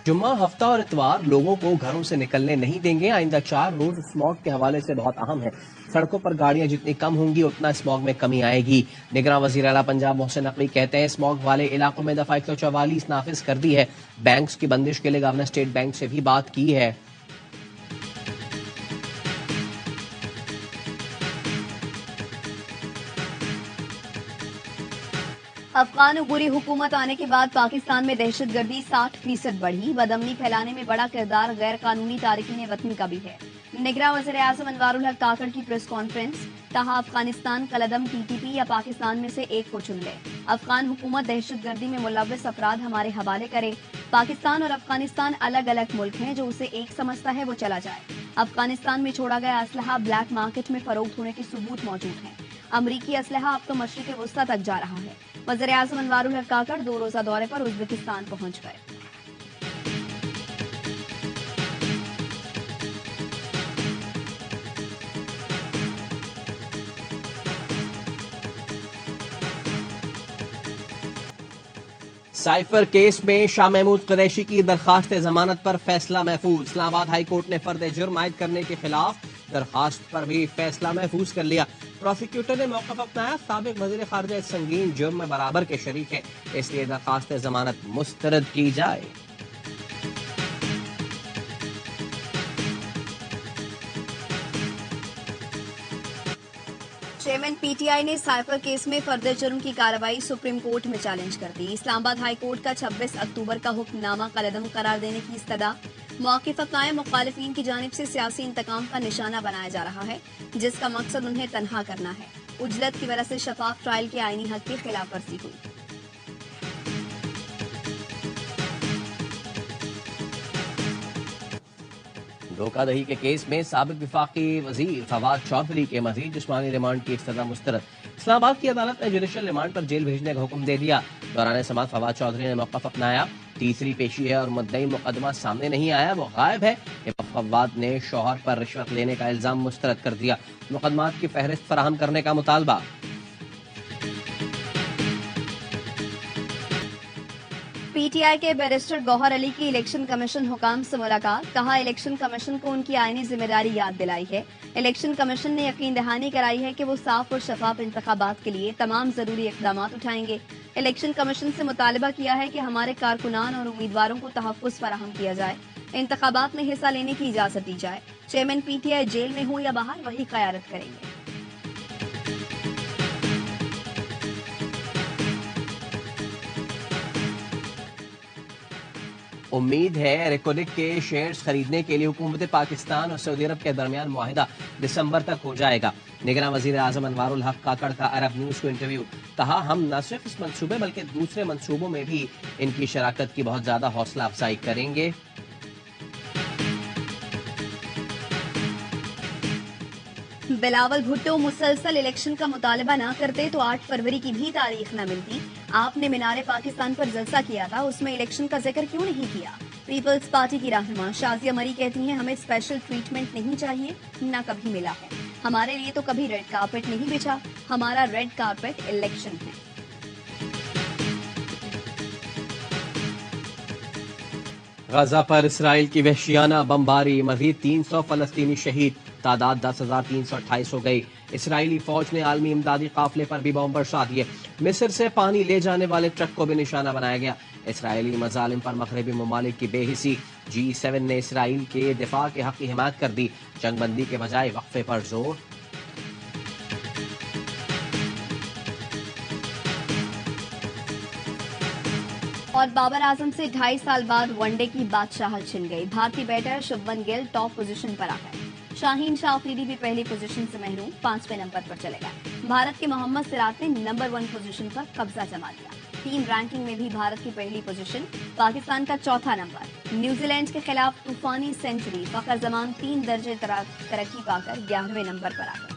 जुम्मा, हफ्ता और इतवार लोगों को घरों से निकलने नहीं देंगे। आइंदा 4 रोज स्मॉग के हवाले से बहुत अहम है। सड़कों पर गाड़ियां जितनी कम होंगी उतना स्मॉग में कमी आएगी। निगरान वजीर आला पंजाब मोहसिन नकवी कहते हैं स्मॉग वाले इलाकों में दफा 144 नाफिज कर दी है। बैंक्स की बंदिश के लिए गवर्नर स्टेट बैंक से भी बात की है। अफगान उगूरी हुकूमत आने के बाद पाकिस्तान में दहशतगर्दी 60% बढ़ी। बदअमनी फैलाने में बड़ा किरदार गैर कानूनी तारिकीन वतन का भी है। निगरान वज़ीर आज़म अनवारुल हक काकड़ की प्रेस कॉन्फ्रेंस। कहा अफगानिस्तान कलदम टीटीपी या पाकिस्तान में से एक को चुन ले। अफगान हुकूमत दहशतगर्दी में मुलव्वस अफराद हमारे हवाले करे। पाकिस्तान और अफगानिस्तान अलग अलग मुल्क हैं। जो उसे एक समझता है वो चला जाए। अफगानिस्तान में छोड़ा गया असलहा ब्लैक मार्केट में फरोख्त होने के सबूत मौजूद हैं। अमरीकी असलहा अब तो मशरिक वस्ता तक जा रहा है। वज़ीर आज़म अनवारुल हक काकड़ 2 रोजा दौरे पर उज़्बेकिस्तान पहुंच गए। साइफर केस में शाह महमूद कुरैशी की दरखास्त जमानत पर फैसला महफूज। इस्लामाबाद हाई कोर्ट ने फर्द जुर्म आयद करने के खिलाफ दरखास्त पर भी फैसला महफूज कर लिया। प्रोसिक्यूटर ने मौक़िफ़ अपनाया, साबिक वज़ीर ख़ारिजा संगीन जुर्म में बराबर के शरीक है, इसलिए दरखास्त जमानत मुस्तरद की जाए। चेयरमैन पीटीआई ने साइफर केस में फर्द जुर्म की कार्रवाई सुप्रीम कोर्ट में चैलेंज कर दी। इस्लामाबाद हाई कोर्ट का 26 अक्टूबर का हुक्मनामा कलदम करार देने की इस्तदा। मौक़िफ़ अपनाए, मुखालिफिन की जानिब से सियासी इंतकाम का निशाना बनाया जा रहा है, जिसका मकसद उन्हें तनहा करना है। उजलत की वजह से शफाफ ट्रायल के आईनी हक की खिलाफ वर्जी हुई। धोखाधड़ी के केस में साबिक विफाकी वजीर फवाद चौधरी के मजीद जिस्मानी रिमांड की इस्तदा मुस्तरद। इस्लामाबाद की अदालत ने जुडिशल रिमांड पर जेल भेजने का हुक्म दे दिया। दौरान समात फवाद चौधरी ने मौक़िफ़ अपनाया, तीसरी पेशी है और मुद्दई मुकदमा सामने नहीं आया, वो गायब है। फवाद ने शौहर पर रिश्वत लेने का इल्जाम मुस्तरद कर दिया। मुकदमात की फहरिस्त फराहम करने का मुतालबा। पीटीआई के बैरिस्टर गौहर अली की इलेक्शन कमीशन हुकाम से मुलाकात। कहा इलेक्शन कमीशन को उनकी आईनी जिम्मेदारी याद दिलाई है। इलेक्शन कमीशन ने यकीन दहानी कराई है कि वो साफ और शफाफ इंतखाबात के लिए तमाम जरूरी इकदाम उठाएंगे। इलेक्शन कमीशन से मुतालबा किया है कि हमारे कारकुनान और उम्मीदवारों को तहफ़्फ़ुज़ फराहम किया जाए, इंतखाबात में हिस्सा लेने की इजाजत दी जाए। चेयरमैन पीटीआई जेल में हो या बाहर वही क़यादत करेंगे। उम्मीद है रेकोनिक के शेयर्स खरीदने के लिए हुकूमत पाकिस्तान और सऊदी अरब के दरमियान मुआहिदा दिसंबर तक हो जाएगा। निगरान वज़ीर आज़म अनवारुल हक काकड़ का अरब न्यूज को इंटरव्यू। कहा हम न सिर्फ इस मंसूबे बल्कि दूसरे मंसूबों में भी इनकी शराकत की बहुत ज्यादा हौसला अफजाई करेंगे। बिलावल भुट्टो मुसलसल इलेक्शन का मुतालबा न करते तो 8 फरवरी की भी तारीख न मिलती। आपने मीनारे पाकिस्तान पर जलसा किया था, उसमें इलेक्शन का जिक्र क्यों नहीं किया? पीपल्स पार्टी की रहनुमा शाजिया मरी कहती हैं हमें स्पेशल ट्रीटमेंट नहीं चाहिए, न कभी मिला है। हमारे लिए तो कभी रेड कार्पेट नहीं बिछा, हमारा रेड कार्पेट इलेक्शन है। गजा पर इसराइल की वहशियाना बमबारी, मजीद 300 फलस्तीनी शहीद, तादाद 10,328 हो गई। इसराइली फौज ने आलमी इमदादी काफिले पर भी बम बरसा दिए। मिस्र से पानी ले जाने वाले ट्रक को भी निशाना बनाया गया। इसराइली मजालिम पर मगरबी ममालिक की बेहिसी। G7 ने इसराइल के दिफा के हक की हिमायत कर दी। जंगबंदी के बजाय वक्फे पर जोर। और बाबर आजम से 2.5 साल बाद वनडे की बादशाहत छिन गई। भारतीय batter Shubman Gill top position पर आ गए। शाहीन शाह अफरीदी भी पहली पोजीशन से महरूम 5वें नंबर पर चले गए। भारत के मोहम्मद सिराज ने नंबर 1 पोजीशन पर कब्जा जमा लिया। टीम रैंकिंग में भी भारत की पहली पोजीशन, पाकिस्तान का चौथा नंबर। न्यूजीलैंड के खिलाफ तूफानी सेंचुरी, फखर जमान 3 दर्जे तरक्की पाकर 11वें नंबर पर आ गए।